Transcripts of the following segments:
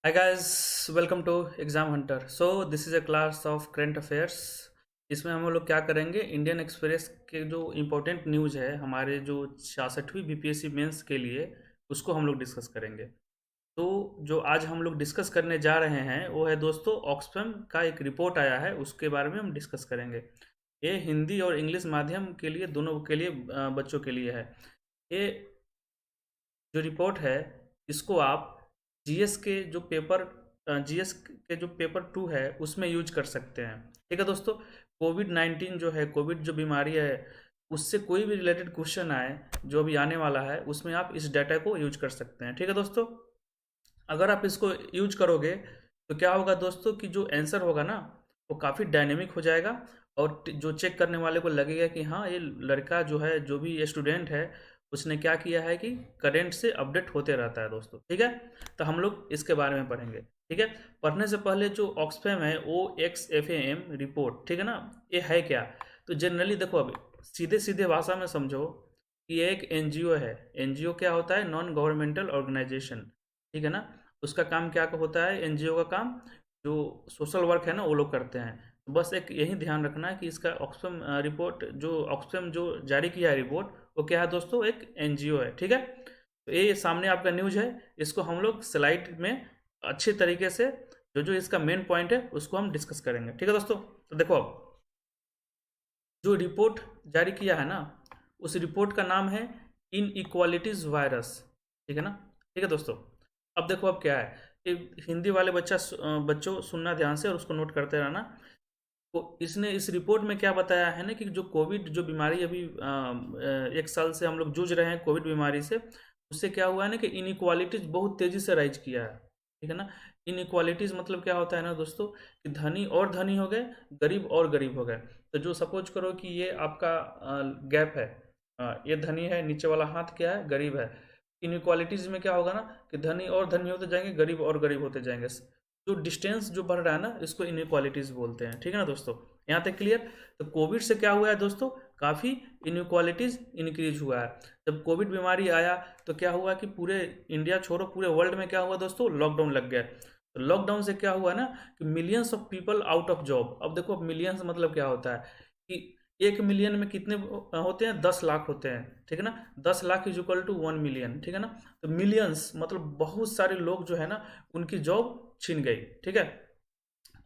Hi guys, welcome to Exam Hunter. So this is a class of current affairs. इसमें हम लोग क्या करेंगे, इंडियन एक्सप्रेस के जो इम्पोर्टेंट न्यूज़ है हमारे जो 66वीं बीपीएससी मेंस के लिए, उसको हम लोग डिस्कस करेंगे। तो जो आज हम लोग डिस्कस करने जा रहे हैं वो है दोस्तों, ऑक्सफैम का एक रिपोर्ट आया है, उसके बारे में हम डिस्कस करेंगे। ये हिंदी और इंग्लिश माध्यम के लिए, दोनों के लिए, बच्चों के लिए है। ये जो रिपोर्ट है, इसको आप जीएस के जो पेपर जीएस के जो पेपर 2 है उसमें यूज कर सकते हैं। ठीक है दोस्तों, कोविड-19 जो है, कोविड जो बीमारी है, उससे कोई भी रिलेटेड क्वेश्चन आए जो अभी आने वाला है, उसमें आप इस डाटा को यूज कर सकते हैं। ठीक है दोस्तों, अगर आप इसको यूज करोगे तो क्या होगा दोस्तों कि जो आंसर होगा ना, वो काफ़ी डायनेमिक हो जाएगा और जो चेक करने वाले को लगेगा कि हाँ, ये लड़का जो है, जो भी ये स्टूडेंट है, उसने क्या किया है कि करंट से अपडेट होते रहता है दोस्तों। ठीक है, तो हम लोग इसके बारे में पढ़ेंगे। ठीक है, पढ़ने से पहले जो ऑक्सफैम है, OXFAM रिपोर्ट, ठीक है ना, ये है क्या? तो जनरली देखो, अभी सीधे सीधे भाषा में समझो कि ये एक एनजीओ है। एनजीओ क्या होता है? Non governmental organisation. ठीक है ना, उसका काम क्या होता है? एनजीओ का काम जो सोशल वर्क है ना, वो लोग करते हैं। तो बस एक यही ध्यान रखना है कि इसका ऑक्सफैम रिपोर्ट, जो ऑक्सफैम जो जारी किया है रिपोर्ट, वो क्या है दोस्तों? एक एनजीओ है। ठीक है, तो ये सामने आपका न्यूज़ है, इसको हम लोग स्लाइड में अच्छे तरीके से जो जो इसका मेन पॉइंट है उसको हम डिस्कस करेंगे। ठीक है दोस्तों, तो देखो, अब जो रिपोर्ट जारी किया है ना, उस रिपोर्ट का नाम है इन इक्वालिटीज वायरस। ठीक है ना, ठीक है दोस्तों। अब देखो, अब क्या है, ये हिंदी वाले बच्चों सुनना ध्यान से और उसको नोट करते रहना। तो इसने इस रिपोर्ट में क्या बताया है ना कि जो कोविड जो बीमारी अभी 1 साल से हम लोग जूझ रहे हैं कोविड बीमारी से, उससे क्या हुआ है ना कि इनइक्वालिटीज बहुत तेजी से राइज किया है। ठीक है ना, इनइक्वालिटीज मतलब क्या होता है ना दोस्तों, कि धनी और धनी हो गए, गरीब और गरीब हो गए। तो जो सपोज करो कि ये आपका गैप है, ये धनी है, नीचे वाला हाथ क्या है? गरीब है। इनइक्वालिटीज में क्या होगा ना कि धनी और धनी होते जाएंगे, गरीब और गरीब होते जाएंगे। जो डिस्टेंस जो बढ़ रहा है ना, इसको इनइक्वालिटीज बोलते हैं। ठीक है ना दोस्तों, यहाँ तक क्लियर? तो कोविड से क्या हुआ है दोस्तों, काफ़ी इनइक्वालिटीज इंक्रीज हुआ है। जब कोविड बीमारी आया तो क्या हुआ कि पूरे इंडिया छोड़ो, पूरे वर्ल्ड में क्या हुआ दोस्तों? लॉकडाउन लग गया। तो लॉकडाउन से क्या हुआ ना कि millions of people out of job. अब देखो, मिलियंस मतलब क्या होता है कि 1 मिलियन में कितने होते हैं? 10 लाख होते हैं। ठीक है ना, 10 lakh is equal to 1 million. ठीक है ना, तो मिलियंस मतलब बहुत सारे लोग जो है ना, उनकी जॉब छीन गई। ठीक है,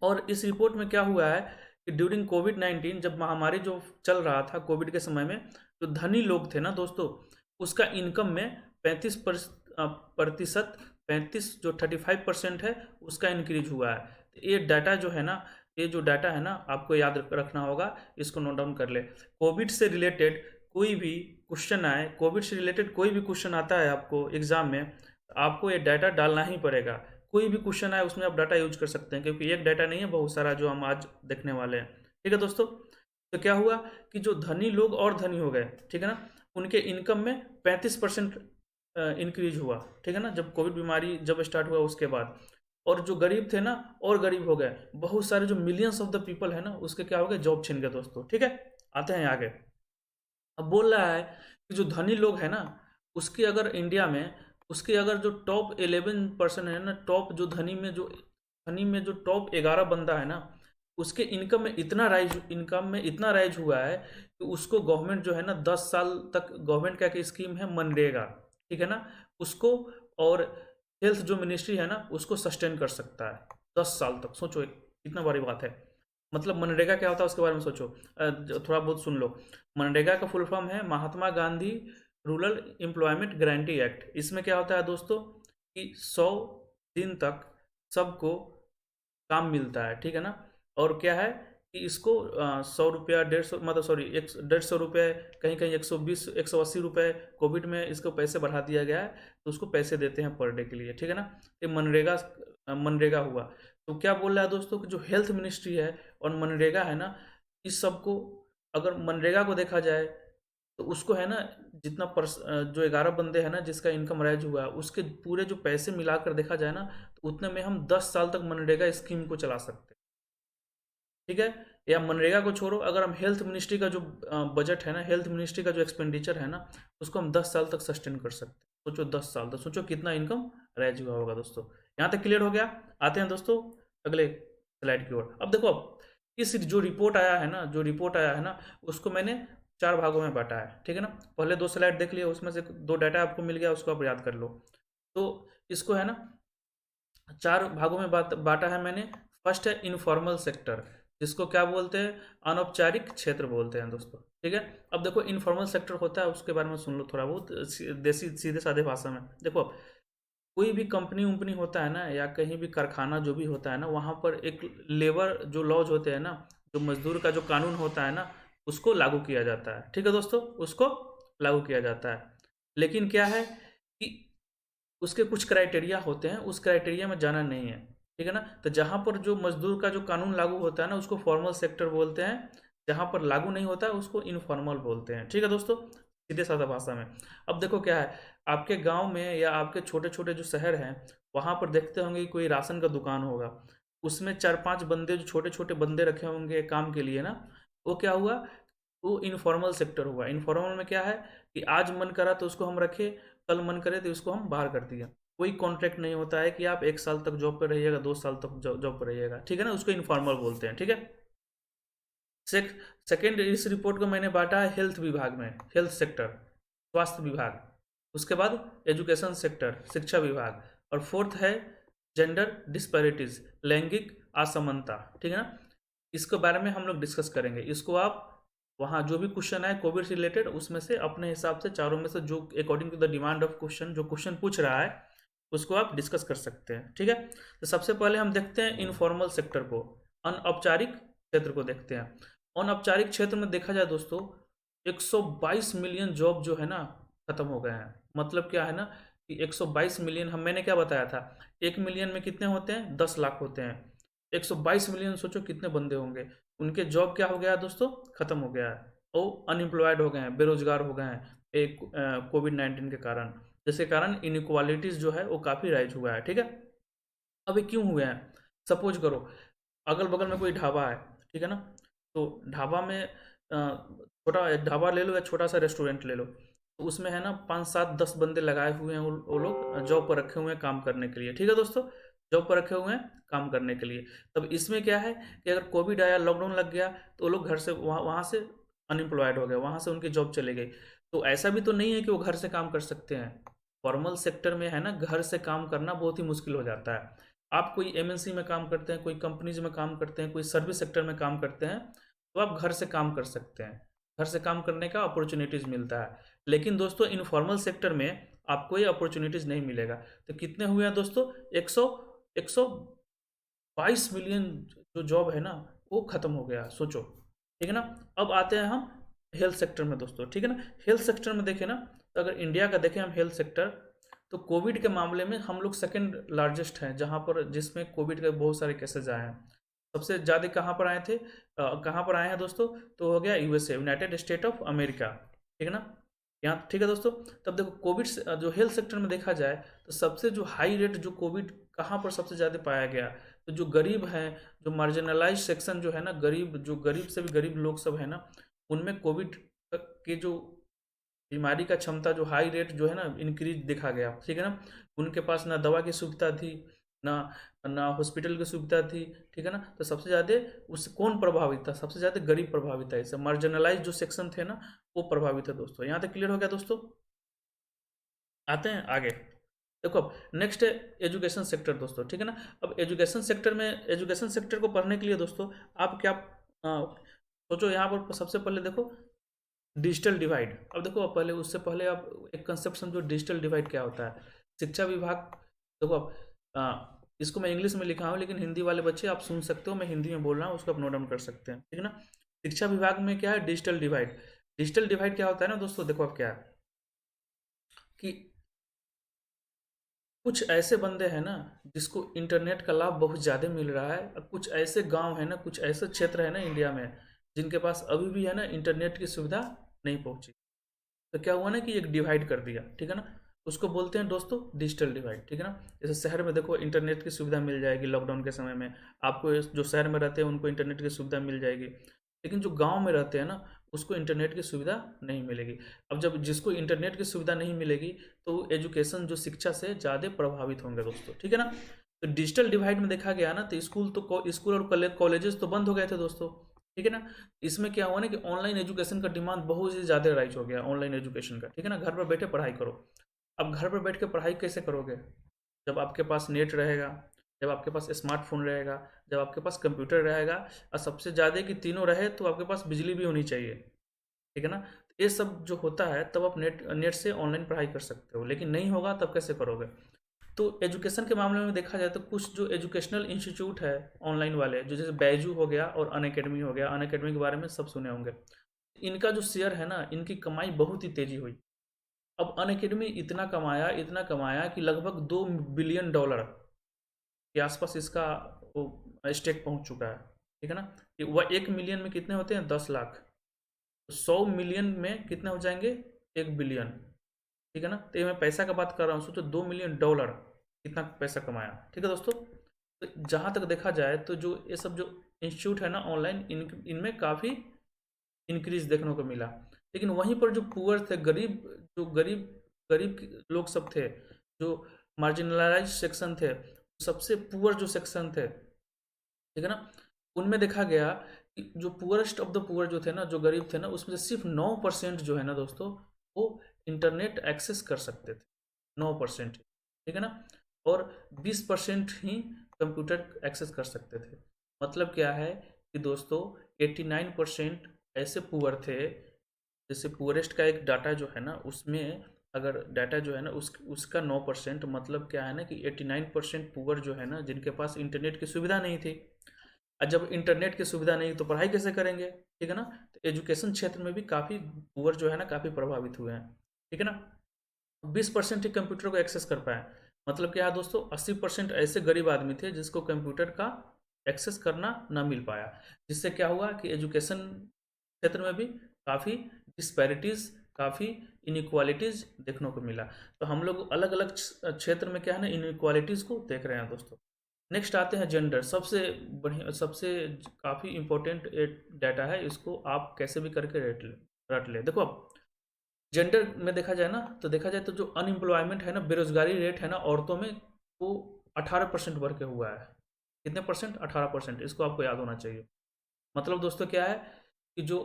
और इस रिपोर्ट में क्या हुआ है कि ड्यूरिंग कोविड-19, जब महामारी जो चल रहा था कोविड के समय में, जो धनी लोग थे ना दोस्तों, उसका इनकम में 35% 35 जो 35% है, उसका इंक्रीज हुआ है। तो ये डाटा जो है ना, ये जो डाटा है ना, आपको याद रखना होगा, इसको नोट डाउन कर ले। कोविड से रिलेटेड कोई भी क्वेश्चन आए, कोविड से रिलेटेड कोई भी क्वेश्चन आता है आपको एग्जाम में, तो आपको ये डाटा डालना ही पड़ेगा। कोई भी क्वेश्चन आए उसमें आप डाटा यूज कर सकते हैं, क्योंकि एक डाटा नहीं है, बहुत सारा जो हम आज देखने वाले हैं। ठीक है दोस्तों, तो क्या हुआ कि जो धनी लोग और धनी हो गए, ठीक है ना, उनके इनकम में 35% इंक्रीज हुआ। ठीक है ना, जब कोविड बीमारी जब स्टार्ट हुआ उसके बाद। और जो गरीब थे ना, और गरीब हो गए, बहुत सारे जो मिलियंस ऑफ द पीपल है ना, उसके क्या हो गए? जॉब छीन गए दोस्तों। ठीक है, आते हैं आगे। अब बोल रहा है कि जो धनी लोग हैं ना, उसके अगर इंडिया में, उसके अगर जो टॉप 11% है ना, टॉप जो धनी में जो टॉप 11 बंदा है ना, उसके इनकम में इतना राइज हुआ है कि उसको गवर्नमेंट जो है ना, 10 साल तक गवर्नमेंट का एक स्कीम है मनरेगा। ठीक है ना, उसको, और हेल्थ जो मिनिस्ट्री है ना, उसको सस्टेन कर सकता है 10 साल तक। सोचो, कितना बड़ी बात है। मतलब मनरेगा क्या होता है उसके बारे में सोचो, थोड़ा बहुत सुन लो। मनरेगा का फुल फॉर्म है Mahatma Gandhi rural employment guarantee act. इसमें क्या होता है दोस्तों कि 100 दिन तक सबको काम मिलता है। ठीक है ना, और क्या है कि इसको 100 रुपया, 150, मतलब सॉरी, 150 रुपये, कहीं कहीं 120 180 रुपये, कोविड में इसको पैसे बढ़ा दिया गया है, तो उसको पैसे देते हैं पर डे के लिए। ठीक है ना, ये मनरेगा हुआ। तो क्या बोल रहा है दोस्तों कि जो हेल्थ मिनिस्ट्री है और मनरेगा है ना, इस सबको, अगर मनरेगा को देखा जाए तो उसको है ना, जो 11 बंदे हैं ना, जिसका इनकम राइज हुआ है, उसके पूरे जो पैसे मिलाकर देखा जाए ना, तो उतने में हम 10 साल तक मनरेगा स्कीम को चला सकते हैं। ठीक है, या मनरेगा को छोड़ो, अगर हम हेल्थ मिनिस्ट्री का जो बजट है ना, हेल्थ मिनिस्ट्री का जो एक्सपेंडिचर है ना, उसको हम 10 साल तक सस्टेन कर सकते हैं। सोचो, 10 साल तक सोचो कितना इनकम राइज हुआ होगा दोस्तों। यहाँ तक क्लियर हो गया। आते हैं दोस्तों अगले स्लाइड की ओर। अब देखो, अब इस जो रिपोर्ट आया है ना, उसको मैंने 4 भागों में बाँटा है, ठीक है ना। पहले 2 स्लाइड देख लिए, उसमें से 2 डाटा आपको मिल गया, उसको आप याद कर लो। तो इसको है ना 4 भागों में बाँटा है मैंने। फर्स्ट है इनफॉर्मल सेक्टर, जिसको क्या बोलते हैं, अनौपचारिक क्षेत्र बोलते हैं दोस्तों, ठीक है। अब देखो इनफॉर्मल सेक्टर होता है, उसके बारे में सुन लो थोड़ा बहुत देसी सीधे साधे भाषा में। देखो, कोई भी कंपनी उम्पनी होता है ना, या कहीं भी कारखाना जो भी होता है ना, वहाँ पर एक लेबर जो लॉज होते हैं ना, जो मजदूर का जो कानून होता है ना, उसको लागू किया जाता है, ठीक है दोस्तों, उसको लागू किया जाता है। लेकिन क्या है कि उसके कुछ क्राइटेरिया होते हैं, उस क्राइटेरिया में जाना नहीं है, ठीक है ना। तो जहाँ पर जो मजदूर का जो कानून लागू होता है ना, उसको फॉर्मल सेक्टर बोलते हैं। जहाँ पर लागू नहीं होता है उसको इनफॉर्मल बोलते हैं, ठीक है दोस्तों, सीधे साधा भाषा में। अब देखो क्या है, आपके गांव में या आपके छोटे छोटे जो शहर हैं, वहाँ पर देखते होंगे कि कोई राशन का दुकान होगा, उसमें 4-5 बंदे, जो छोटे छोटे बंदे रखे होंगे काम के लिए ना, वो क्या हुआ, वो इनफॉर्मल सेक्टर हुआ। इनफॉर्मल में क्या है कि आज मन करा तो उसको हम रखे, कल मन करे तो उसको हम बाहर कर दिया। कोई कॉन्ट्रैक्ट नहीं होता है कि आप 1 साल तक जॉब पर रहिएगा, 2 साल तक जॉब पर रहिएगा, ठीक है ना, उसको इनफॉर्मल बोलते हैं, ठीक है। सेकेंड, इस रिपोर्ट को मैंने बांटा है हेल्थ विभाग में, हेल्थ सेक्टर, स्वास्थ्य विभाग। उसके बाद एजुकेशन सेक्टर, शिक्षा विभाग। और फोर्थ है जेंडर डिस्पैरिटीज, लैंगिक असमानता, ठीक है ना। इसके बारे में हम लोग डिस्कस करेंगे। इसको आप वहाँ जो भी क्वेश्चन है कोविड से रिलेटेड, उसमें से अपने हिसाब से चारों में से जो according to the demand of question, जो क्वेश्चन पूछ रहा है, उसको आप डिस्कस कर सकते हैं, ठीक है। तो सबसे पहले हम देखते हैं इनफॉर्मल सेक्टर को, अनौपचारिक क्षेत्र को देखते हैं। अनौपचारिक क्षेत्र में देखा जाए दोस्तों, 122 मिलियन जॉब जो है ना खत्म हो गए हैं। मतलब क्या है ना कि 122 मिलियन, हम मैंने क्या बताया था, 1 मिलियन में कितने होते हैं, 10 लाख होते हैं। 122 मिलियन सोचो कितने बंदे होंगे, उनके जॉब क्या हो गया है दोस्तों, खत्म हो गया है। वो अनएम्प्लॉयड हो गए हैं, बेरोजगार हो गए हैं एक कोविड-19 के कारण, जिसके कारण इनइक्वालिटीज जो है वो काफ़ी राइज हुआ है, ठीक है। अब ये क्यों हुए हैं, सपोज करो अगल बगल में कोई ढाबा है, ठीक है ना। तो ढाबा में छोटा ढाबा ले लो या छोटा सा रेस्टोरेंट ले लो, तो उसमें है ना 5-7-10 बंदे लगाए हुए हैं, वो लोग जॉब पर रखे हुए हैं काम करने के लिए, ठीक है दोस्तों, जॉब पर रखे हुए हैं काम करने के लिए। तब इसमें क्या है कि अगर कोविड आया, लॉकडाउन लग गया, तो वो लोग घर से वहाँ वहाँ से अनएम्प्लॉयड हो गए, वहाँ से उनकी जॉब चले गई। तो ऐसा भी तो नहीं है कि वो घर से काम कर सकते हैं। फॉर्मल सेक्टर में है ना, घर से काम करना बहुत ही मुश्किल हो जाता है। आप कोई एमएनसी में काम करते हैं, कोई कंपनीज में काम करते हैं, कोई सर्विस सेक्टर में काम करते हैं, तो आप घर से काम कर सकते हैं, घर से काम करने का अपॉर्चुनिटीज़ मिलता है। लेकिन दोस्तों इनफॉर्मल सेक्टर में आपको ये अपॉर्चुनिटीज़ नहीं मिलेगा। तो कितने हुए हैं दोस्तों, 122 मिलियन जो जॉब है ना, वो खत्म हो गया, सोचो, ठीक है ना। अब आते हैं हम हेल्थ सेक्टर में दोस्तों, ठीक है ना। हेल्थ सेक्टर में देखें ना, तो अगर इंडिया का देखें हम हेल्थ सेक्टर, तो कोविड के मामले में हम लोग सेकंड लार्जेस्ट हैं, जहाँ पर जिसमें कोविड के बहुत सारे केसेज आए हैं। सबसे ज़्यादा कहाँ पर आए थे, कहाँ पर आए हैं दोस्तों, तो हो गया USA, United state of America, ठीक है ना। यहाँ ठीक है दोस्तों। तब देखो कोविड जो हेल्थ सेक्टर में देखा जाए, तो सबसे जो हाई रेट जो कोविड कहाँ पर सबसे ज़्यादा पाया गया, तो जो गरीब हैं, जो मार्जिनलाइज सेक्शन जो है ना, गरीब, जो गरीब से भी गरीब लोग सब है ना, उनमें कोविड के जो बीमारी का क्षमता, जो हाई रेट जो है ना इंक्रीज देखा गया, ठीक है ना। उनके पास ना दवा की सुविधा थी, ना ना हॉस्पिटल की सुविधा थी, ठीक है ना। तो सबसे ज़्यादा उससे कौन प्रभावित था, सबसे ज़्यादा गरीब प्रभावित था, इससे मार्जिनलाइज जो सेक्शन थे ना, वो प्रभावित है दोस्तों। यहाँ तक क्लियर हो गया दोस्तों। आते हैं आगे। देखो अब नेक्स्ट है एजुकेशन सेक्टर दोस्तों, ठीक है ना। अब एजुकेशन सेक्टर में, एजुकेशन सेक्टर को पढ़ने के लिए दोस्तों आप क्या सोचो, यहाँ पर सबसे पहले देखो डिजिटल डिवाइड। अब देखो, अब पहले उससे पहले आप एक कंसेप्ट समझो, डिजिटल डिवाइड क्या होता है। शिक्षा विभाग, देखो अब इसको मैं इंग्लिश में लिखा हूँ, लेकिन हिंदी वाले बच्चे आप सुन सकते हो, मैं हिंदी में बोल रहा हूँ, उसको आप नोट डाउन कर सकते हैं, ठीक है ना। शिक्षा विभाग में क्या है, डिजिटल डिवाइड। डिजिटल डिवाइड क्या होता है ना दोस्तों, देखो अब क्या है कि कुछ ऐसे बंदे हैं ना जिसको इंटरनेट का लाभ बहुत ज़्यादा मिल रहा है, और कुछ ऐसे गांव है ना, कुछ ऐसे क्षेत्र है ना इंडिया में, जिनके पास अभी भी है ना इंटरनेट की सुविधा नहीं पहुंची। तो क्या हुआ ना कि एक डिवाइड कर दिया, ठीक है ना। उसको बोलते हैं दोस्तों डिजिटल डिवाइड, ठीक है ना। जैसे शहर में देखो इंटरनेट की सुविधा मिल जाएगी लॉकडाउन के समय में, आपको जो शहर में रहते हैं उनको इंटरनेट की सुविधा मिल जाएगी, लेकिन जो गांव में रहते हैं ना, उसको इंटरनेट की सुविधा नहीं मिलेगी। अब जब जिसको इंटरनेट की सुविधा नहीं मिलेगी, तो एजुकेशन जो शिक्षा से ज़्यादा प्रभावित होंगे दोस्तों, ठीक है ना। तो डिजिटल डिवाइड में देखा गया ना, तो स्कूल और कॉलेजेस तो बंद हो गए थे दोस्तों, ठीक है ना। इसमें क्या हुआ ना कि ऑनलाइन एजुकेशन का डिमांड बहुत ही ज़्यादा राइज हो गया, ऑनलाइन एजुकेशन का, ठीक है ना। घर पर बैठे पढ़ाई करो। अब घर पर बैठ के पढ़ाई कैसे करोगे? जब आपके पास नेट रहेगा, जब आपके पास स्मार्टफोन रहेगा, जब आपके पास कंप्यूटर रहेगा, और सबसे ज़्यादा कि तीनों रहे तो आपके पास बिजली भी होनी चाहिए, ठीक है ना। तो ये सब जो होता है तब आप नेट नेट से ऑनलाइन पढ़ाई कर सकते हो, लेकिन नहीं होगा तब कैसे करोगे? तो एजुकेशन के मामले में देखा जाए तो कुछ जो एजुकेशनल इंस्टीट्यूट है ऑनलाइन वाले, जो जैसे बैजू हो गया और अनअकैडमी हो गया, अनअकैडमी के बारे में सब सुने होंगे। इनका जो शेयर है ना, इनकी कमाई बहुत ही तेजी हुई। अब अनअकैडमी इतना कमाया कि लगभग $2 बिलियन के आसपास इसका वो स्टेक पहुंच चुका है, ठीक है ना। कि वह 1 मिलियन में कितने होते हैं? 10 लाख। तो 100 मिलियन में कितने हो जाएंगे? 1 बिलियन, ठीक है ना। तो ये मैं पैसा का बात कर रहा हूँ, सोचो $2 मिलियन कितना पैसा कमाया, ठीक है दोस्तों। तो जहाँ तक देखा जाए तो जो ये सब जो इंस्टीट्यूट है ना ऑनलाइन, इनमें काफ़ी इंक्रीज देखने को मिला। लेकिन वहीं पर जो पुअर थे, गरीब गरीब लोग सब थे, जो मार्जिनलाइज सेक्शन थे, सबसे पुअर जो सेक्शन थे, ठीक है ना, उनमें देखा गया कि जो पुअरेस्ट ऑफ द पुअर जो थे ना, जो गरीब थे ना, उसमें से सिर्फ 9% जो है ना दोस्तों, वो इंटरनेट एक्सेस कर सकते थे। 9%, ठीक है ना। और 20% ही कंप्यूटर एक्सेस कर सकते थे। मतलब क्या है कि दोस्तों 89% ऐसे पुअर थे। जैसे पुअरेस्ट का एक डाटा जो है ना, उसमें अगर डाटा जो है ना उसका 9%, मतलब क्या है ना कि 89% पुअर जो है ना, जिनके पास इंटरनेट की सुविधा नहीं थी। और जब इंटरनेट की सुविधा नहीं तो पढ़ाई कैसे करेंगे, ठीक है ना। तो एजुकेशन क्षेत्र में भी काफ़ी पुअर जो है ना काफ़ी प्रभावित हुए हैं, ठीक है ना। 20% ही कंप्यूटर को एक्सेस कर पाए। मतलब क्या है दोस्तों, 80% ऐसे गरीब आदमी थे जिसको कंप्यूटर का एक्सेस करना ना मिल पाया। जिससे क्या हुआ कि एजुकेशन क्षेत्र में भी काफ़ी डिस्पैरिटीज़, काफ़ी इनइक्वालिटीज़ देखने को मिला। तो हम लोग अलग अलग क्षेत्र में क्या है ना इनइक्वालिटीज़ को देख रहे हैं दोस्तों। नेक्स्ट आते हैं जेंडर, सबसे बढ़िया, सबसे काफ़ी इम्पोर्टेंट डाटा है, इसको आप कैसे भी करके रट ले। देखो अब जेंडर में देखा जाए ना, तो देखा जाए तो जो अनएम्प्लॉयमेंट है ना, बेरोजगारी रेट है ना औरतों में, वो 18% बढ़ के हुआ है। कितने परसेंट? 18%। इसको आपको याद होना चाहिए। मतलब दोस्तों क्या है कि जो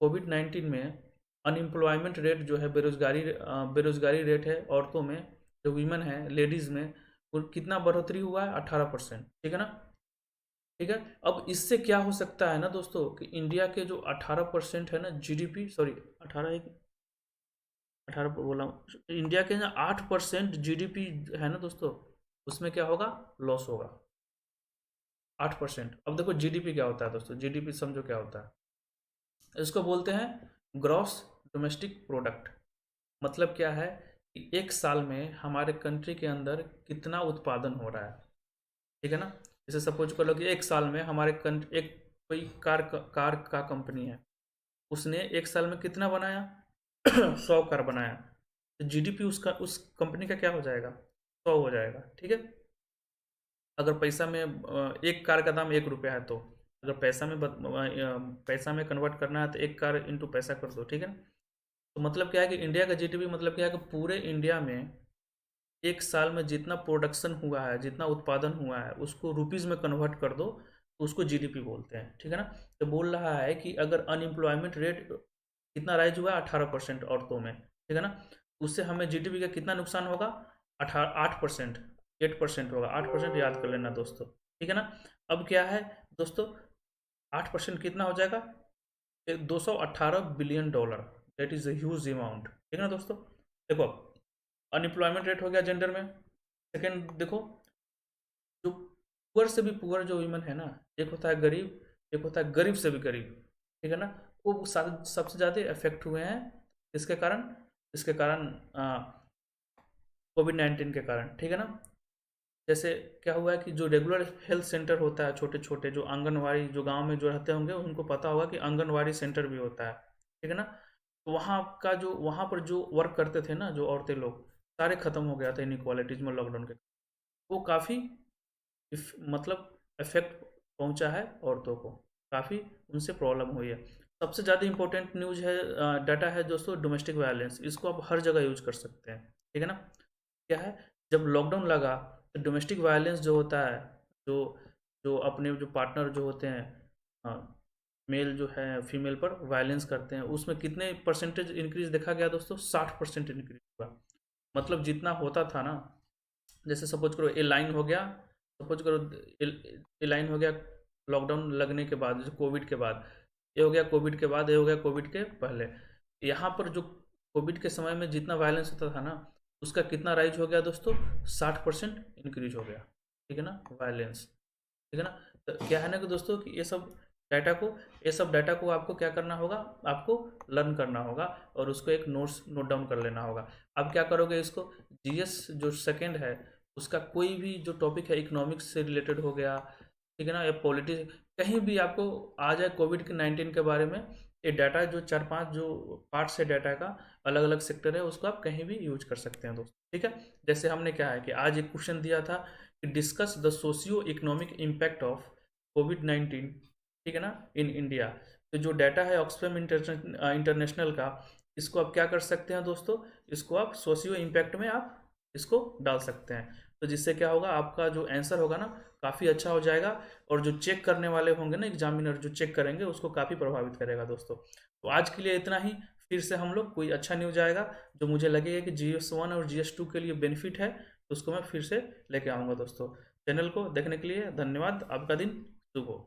कोविड-19 में अनएम्प्लॉयमेंट रेट जो है, बेरोजगारी रेट है औरतों में, जो वीमेन है, लेडीज़ में, वो कितना बढ़ोतरी हुआ है? 18%, ठीक है ना। ठीक है। अब इससे क्या हो सकता है ना दोस्तों कि इंडिया के जो 18% है ना जीडीपी, सॉरी 18 18 बोला हूँ, इंडिया के ना 8% जीडीपी है ना दोस्तों, उसमें क्या होगा? लॉस होगा। 8%। अब देखो जीडीपी क्या होता है दोस्तों, जीडीपी समझो क्या होता है। इसको बोलते हैं ग्रॉस डोमेस्टिक प्रोडक्ट। मतलब क्या है कि एक साल में हमारे कंट्री के अंदर कितना उत्पादन हो रहा है, ठीक है ना। जैसे सपोज कर लो कि एक साल में हमारे कंट्री, एक कोई कार का कंपनी है, उसने एक साल में कितना बनाया? 100 कार बनाया। तो जीडीपी उसका, उस कंपनी का क्या हो जाएगा? 100 हो जाएगा, ठीक है। अगर पैसा में एक कार का दाम ₹1 है, तो अगर पैसा में कन्वर्ट करना है तो एक कार इंटू पैसा कर दो, ठीक है ना। तो मतलब क्या है कि इंडिया का जीडीपी, मतलब क्या है कि पूरे इंडिया में एक साल में जितना प्रोडक्शन हुआ है, जितना उत्पादन हुआ है, उसको रुपीज़ में कन्वर्ट कर दो तो उसको जीडीपी बोलते हैं, ठीक है ना। तो बोल रहा है कि अगर अनएम्प्लॉयमेंट रेट कितना राइज हुआ है? 18% औरतों में, ठीक है ना। उससे हमें जीडीपी का कितना नुकसान होगा? 8%, 8% होगा। 8% याद कर लेना दोस्तों, ठीक है ना। अब क्या है दोस्तों, 8% कितना हो जाएगा? $218 billion. That is a huge amount, ठीक है ना दोस्तों। देखो अनएम्प्लॉयमेंट रेट हो गया जेंडर में। सेकेंड देखो, जो पुअर से भी पुअर जो वीमेन है ना, एक होता है गरीब, एक होता है गरीब से भी गरीब, ठीक है ना। वो सबसे ज़्यादा अफेक्ट हुए हैं। इसके कारण, इसके कारण कोविड-19 के कारण, ठीक है ना। जैसे क्या हुआ है कि जो रेगुलर हेल्थ सेंटर होता है, छोटे छोटे जो आंगनवाड़ी, जो गांव में जो रहते होंगे उनको पता होगा कि आंगनवाड़ी सेंटर भी होता है, ठीक है ना। तो वहाँ पर जो वर्क करते थे ना, जो औरतें लोग, सारे खत्म हो गया था इनइक्वालिटीज में लॉकडाउन के। वो काफ़ी मतलब इफेक्ट पहुंचा है औरतों को, काफ़ी उनसे प्रॉब्लम हुई है। सबसे ज़्यादा इंपॉर्टेंट न्यूज़ है, डाटा है दोस्तों, डोमेस्टिक वायलेंस। इसको आप हर जगह यूज कर सकते हैं, ठीक है ना। क्या है, जब लॉकडाउन लगा तो डोमेस्टिक वायलेंस जो होता है, जो जो अपने जो पार्टनर जो होते हैं, हाँ, मेल जो है फीमेल पर वायलेंस करते हैं, उसमें कितने परसेंटेज इंक्रीज देखा गया दोस्तों? 60% इंक्रीज हुआ। मतलब जितना होता था ना, जैसे सपोज करो ए लाइन हो गया, सपोज करो ए लाइन हो गया लॉकडाउन लगने के बाद, जैसे कोविड के बाद, ये हो गया कोविड के बाद, ये हो गया कोविड के पहले। यहाँ पर जो कोविड के समय में जितना वायलेंस होता था ना, उसका कितना राइज हो गया दोस्तों? 60% इंक्रीज हो गया। ठीक है ना, वायलेंस। ठीक है ना। तो क्या है ना कि दोस्तों कि डाटा को ये सब डाटा को आपको क्या करना होगा? आपको लर्न करना होगा और उसको एक नोट्स नोट डाउन कर लेना होगा। अब क्या करोगे इसको? जीएस जो सेकंड है, उसका कोई भी जो टॉपिक है इकोनॉमिक्स से रिलेटेड हो गया, ठीक है ना, या पॉलिटिक्स, कहीं भी आपको आ जाए कोविड के 19 के बारे में, ये डाटा जो 4-5 जो पार्ट्स है डाटा का, अलग अलग सेक्टर है, उसको आप कहीं भी यूज कर सकते हैं दोस्तों। ठीक है। जैसे हमने क्या है कि आज एक क्वेश्चन दिया था कि discuss the socio economic impact of Covid 19, ठीक है ना, इन इंडिया। तो जो डाटा है ऑक्सफैम इंटरनेशनल का, इसको आप क्या कर सकते हैं दोस्तों? इसको आप सोशियो इम्पैक्ट में आप इसको डाल सकते हैं। तो जिससे क्या होगा, आपका जो आंसर होगा ना, काफ़ी अच्छा हो जाएगा। और जो चेक करने वाले होंगे ना, एग्जामिनर जो चेक करेंगे, उसको काफ़ी प्रभावित करेगा दोस्तों। तो आज के लिए इतना ही। फिर से हम लोग कोई अच्छा न्यूज आएगा जो मुझे लगेगा कि GS1 और GS2 के लिए बेनिफिट है, तो उसको मैं फिर से लेके आऊँगा दोस्तों। चैनल को देखने के लिए धन्यवाद। आपका दिन शुभ हो।